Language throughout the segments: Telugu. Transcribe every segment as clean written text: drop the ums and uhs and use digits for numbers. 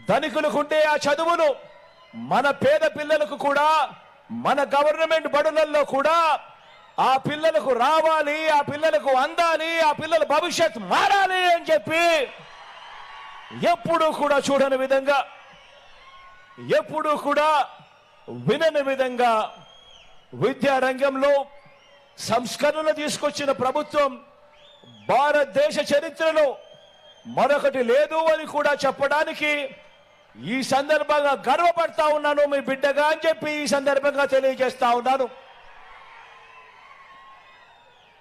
ధనికులకు ఉండే ఆ చదువులు మన పేద పిల్లలకు కూడా మన గవర్నమెంట్ బడులలో కూడా ఆ పిల్లలకు రావాలి, ఆ పిల్లలకు అందాలి, ఆ పిల్లల భవిష్యత్ మారాలి అని చెప్పి ఎప్పుడూ కూడా చూడని విధంగా, ఎప్పుడూ కూడా వినని విధంగా విద్యారంగంలో సంస్కరణలు తీసుకొచ్చిన ప్రభుత్వం భారతదేశ చరిత్రలో మరొకటి లేదు అని కూడా చెప్పడానికి ఈ సందర్భంగా గర్వపడతా ఉన్నాను, మీ బిడ్డగా అని చెప్పి ఈ సందర్భంగా తెలియజేస్తా ఉన్నాను.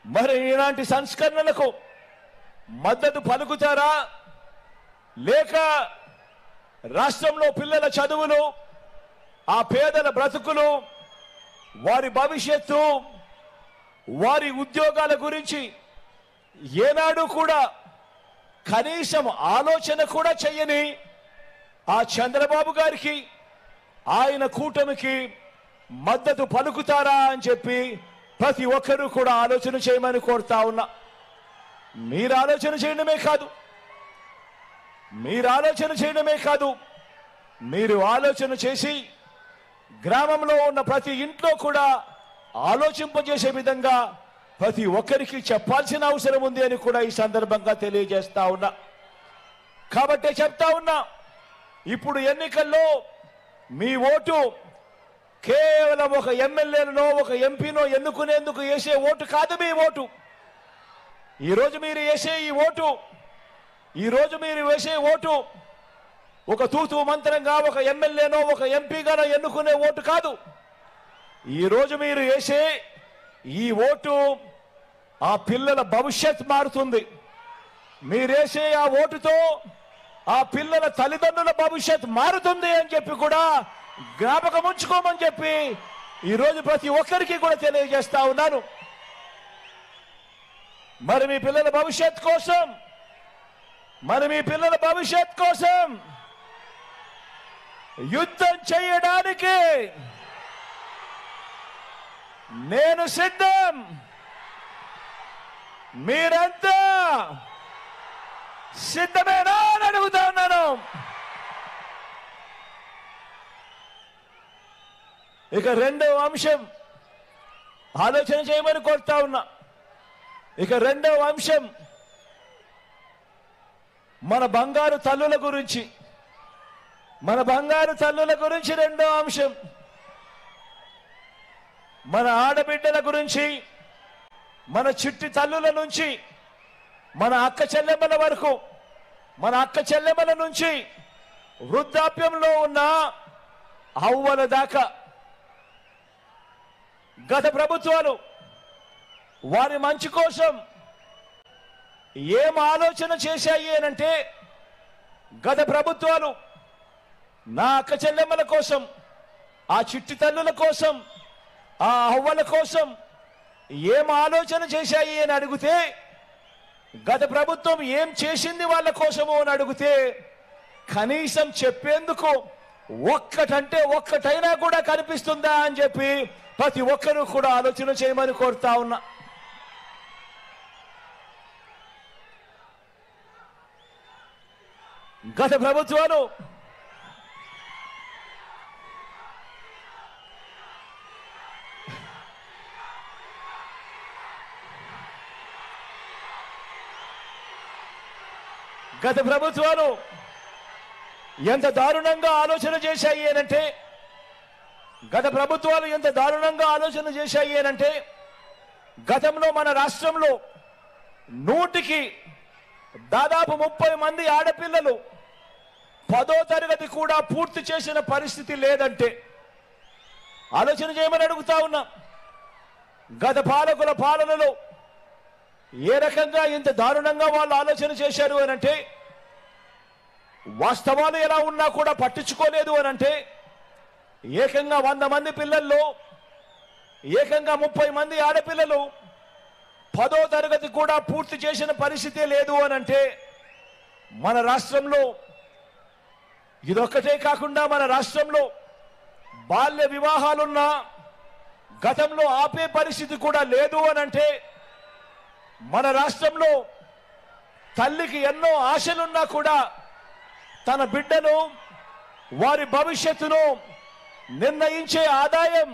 మరి ఇలాంటి సంస్కరణలకు మద్దతు పలుకుతారా, లేక రాష్ట్రంలో పిల్లల చదువులు, ఆ పేదల బ్రతుకులు, వారి భవిష్యత్తు, వారి ఉద్యోగాల గురించి ఏనాడు కూడా కనీసం ఆలోచన కూడా చెయ్యని ఆ చంద్రబాబు గారికి, ఆయన కూటమికి మద్దతు పలుకుతారా అని చెప్పి ప్రతి ఒక్కరూ కూడా ఆలోచన చేయమని కోరుతా ఉన్నా. మీరు ఆలోచన చేయడమే కాదు, మీరు ఆలోచన చేసి గ్రామంలో ఉన్న ప్రతి ఇంట్లో కూడా ఆలోచింపజేసే విధంగా ప్రతి ఒక్కరికి చెప్పాల్సిన అవసరం ఉంది అని కూడా ఈ సందర్భంగా తెలియజేస్తా ఉన్నా. కాబట్టి చెప్తా ఉన్నా, ఇప్పుడు ఎన్నికల్లో మీ ఓటు కేవలం ఒక ఎమ్మెల్యేనో ఒక ఎంపీనో ఎన్నుకునేందుకు వేసే ఓటు కాదు. మీ ఓటు ఈరోజు మీరు వేసే ఓటు ఒక తూతూ మంత్రంగా ఒక ఎమ్మెల్యేనో ఒక ఎంపీగానో ఎన్నుకునే ఓటు కాదు. ఈరోజు మీరు వేసే ఈ ఓటు ఆ పిల్లల భవిష్యత్ మారుతుంది. మీరేసే ఆ ఓటుతో ఆ పిల్లల తల్లిదండ్రుల భవిష్యత్ మారుతుంది అని చెప్పి కూడా జ్ఞాపకం ఉంచుకోమని చెప్పి ఈరోజు ప్రతి ఒక్కరికి కూడా తెలియజేస్తా ఉన్నాను. మరి మీ పిల్లల భవిష్యత్ కోసం యుద్ధం చేయడానికి నేను సిద్ధం. మీరంతా సిద్ధమేనా అని అడుగుతా ఉన్నాను. ఇక రెండవ అంశం ఆలోచన చేయమని కోరుతా ఉన్నా. ఇక రెండవ అంశం మన బంగారు తల్లుల గురించి రెండో అంశం మన ఆడబిడ్డల గురించి, మన చిట్టి తల్లుల నుంచి మన అక్క చెల్లెమ్మల వరకు, మన అక్క చెల్లెమ్మల నుంచి వృద్ధాప్యంలో ఉన్న అవ్వల దాకా గత ప్రభుత్వాలు వారి మంచి కోసం ఏం ఆలోచన చేశాయి అనంటే, గత ప్రభుత్వాలు నా అక్క చెల్లెమ్మల కోసం, ఆ చిట్టి తల్లుల కోసం, ఆ అవ్వల కోసం ఏం ఆలోచన చేశాయి అని అడిగితే, గత ప్రభుత్వం ఏం చేసింది వాళ్ళ కోసము అని అడిగితే కనీసం చెప్పేందుకు ఒక్కటైనా కూడా కనిపిస్తుందా అని చెప్పి ప్రతి ఒక్కరూ కూడా ఆలోచన చేయమని కోరుతా ఉన్నా. గత ప్రభుత్వాలు ఎంత దారుణంగా ఆలోచన చేశాయి అనంటే, గతంలో మన రాష్ట్రంలో 100కి దాదాపు 30 మంది ఆడపిల్లలు 10వ తరగతి కూడా పూర్తి చేసిన పరిస్థితి లేదంటే ఆలోచన చేయమని అడుగుతా ఉన్నా. గత పాలకుల పాలనలో ఏ రకంగా ఇంత దారుణంగా వాళ్ళు ఆలోచన చేశారు అనంటే, వాస్తవాలు ఎలా ఉన్నా కూడా పట్టించుకోలేదు అనంటే, ఏకంగా 100 మంది పిల్లల్లో ఏకంగా 30 మంది ఆడపిల్లలు 10వ తరగతి కూడా పూర్తి చేసిన పరిస్థితే లేదు అనంటే, మన రాష్ట్రంలో ఇదొక్కటే కాకుండా మన రాష్ట్రంలో బాల్య వివాహాలున్నా గతంలో ఆపే పరిస్థితి కూడా లేదు అనంటే, మన రాష్ట్రంలో తల్లికి ఎన్నో ఆశలున్నా కూడా తన బిడ్డను వారి భవిష్యత్తును నిర్ణయించే ఆదాయం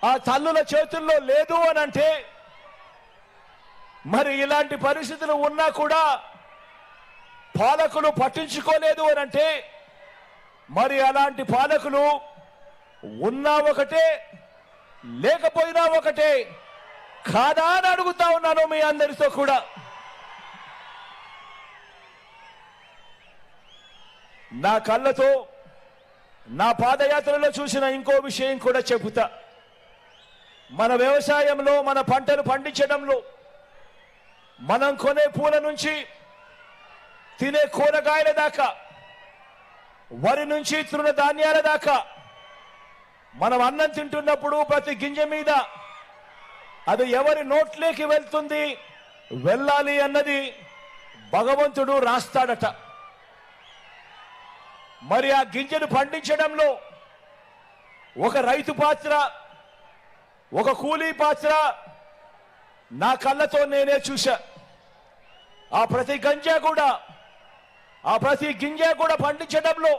ఆ తల్లుల చేతుల్లో లేదు అని అంటే, మరి ఇలాంటి పరిస్థితులు ఉన్నా కూడా పాలకులు పట్టించుకోలేదు అని అంటే, మరి అలాంటి పాలకులు ఉన్నా ఒకటే లేకపోయినా ఒకటే కాదా అని అడుగుతా ఉన్నాను మీ అందరితో కూడా. నా కళ్ళతో నా పాదయాత్రలో చూసిన ఇంకో విషయం కూడా చెబుతా. మన వ్యవసాయంలో, మన పంటలు పండించడంలో, మనం కొనే పూల నుంచి తినే కూరగాయల దాకా, వరి నుంచి తృణధాన్యాల దాకా, మనం అన్నం తింటున్నప్పుడు ప్రతి గింజ మీద అది ఎవరి నోట్లోకి వెళ్తుంది, వెళ్ళాలి అన్నది భగవంతుడు రాస్తాడట. మరి ఆ గింజను పండించడంలో ఒక రైతు పాత్ర, ఒక కూలీ పాత్ర నా కళ్ళతో నేనే చూశా. ఆ ప్రతి గింజ కూడా పండించడంలో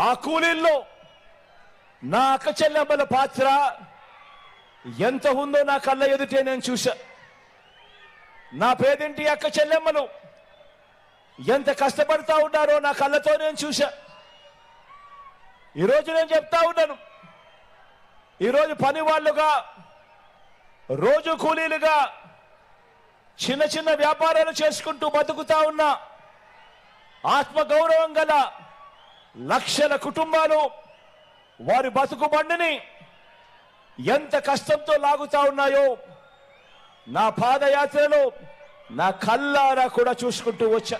ఆ కూలీల్లో నా అక్క చెల్లెమ్మల పాత్ర ఎంత ఉందో నా కళ్ళ ఎదుటే నేను చూశా. నా పేదింటి అక్క చెల్లెమ్మలు ఎంత కష్టపడతా ఉన్నారో నా కళ్ళతో నేను చూశా. ఈరోజు నేను చెప్తా ఉన్నాను, ఈరోజు పని వాళ్ళుగా, రోజు కూలీలుగా చిన్న చిన్న వ్యాపారాలు చేసుకుంటూ బతుకుతా ఉన్న ఆత్మగౌరవం గల లక్షల కుటుంబాలు వారి బతుకు బండిని ఎంత కష్టంతో లాగుతా ఉన్నాయో నా పాదయాత్రలో నా కళ్ళారా కూడా చూసుకుంటూ వచ్చా.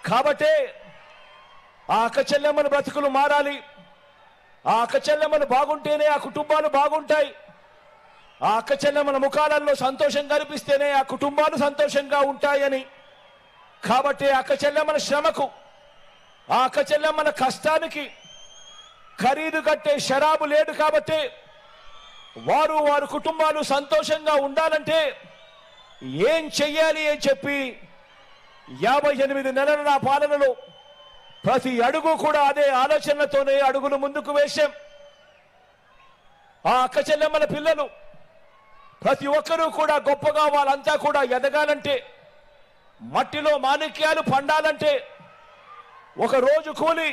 కాబట్టే ఆ అక్క చెల్లెమ్మల బ్రతుకులు మారాలి, ఆ అక్క చెల్లెమ్మలు బాగుంటేనే ఆ కుటుంబాలు బాగుంటాయి, ఆ అక్క చెల్లెమ్మల ముఖాలలో సంతోషం కనిపిస్తేనే ఆ కుటుంబాలు సంతోషంగా ఉంటాయని. కాబట్టి అక్క చెల్లెమ్మల శ్రమకు, ఆ అక్క చెల్లెమ్మల కష్టానికి ఖరీదు కట్టే షరాబు లేదు. కాబట్టి వారి కుటుంబాలు సంతోషంగా ఉండాలంటే ఏం చెయ్యాలి అని చెప్పి 58 నెలల నా పాలనలో ప్రతి అడుగు కూడా అదే ఆలోచనతోనే అడుగులు ముందుకు వేశాం. ఆ అక్క చెల్లెమ్మల పిల్లలు ప్రతి ఒక్కరూ కూడా గొప్పగా, వాళ్ళంతా కూడా ఎదగాలంటే, మట్టిలో మాణిక్యాలు పండాలంటే, ఒక రోజు కూలి,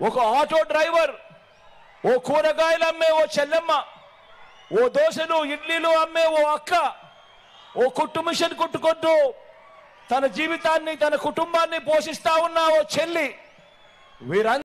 ఒక ఆటో డ్రైవర్, ఓ కూరగాయలు అమ్మే ఓ చెల్లెమ్మ, ఓ దోశలు ఇడ్లీలు అమ్మే ఓ అక్క, ఓ కుట్టు మిషన్ కుట్టుకుంటూ తన జీవితాన్ని, తన కుటుంబాన్ని పోషిస్తా ఉన్న ఓ చెల్లి, వీరంతా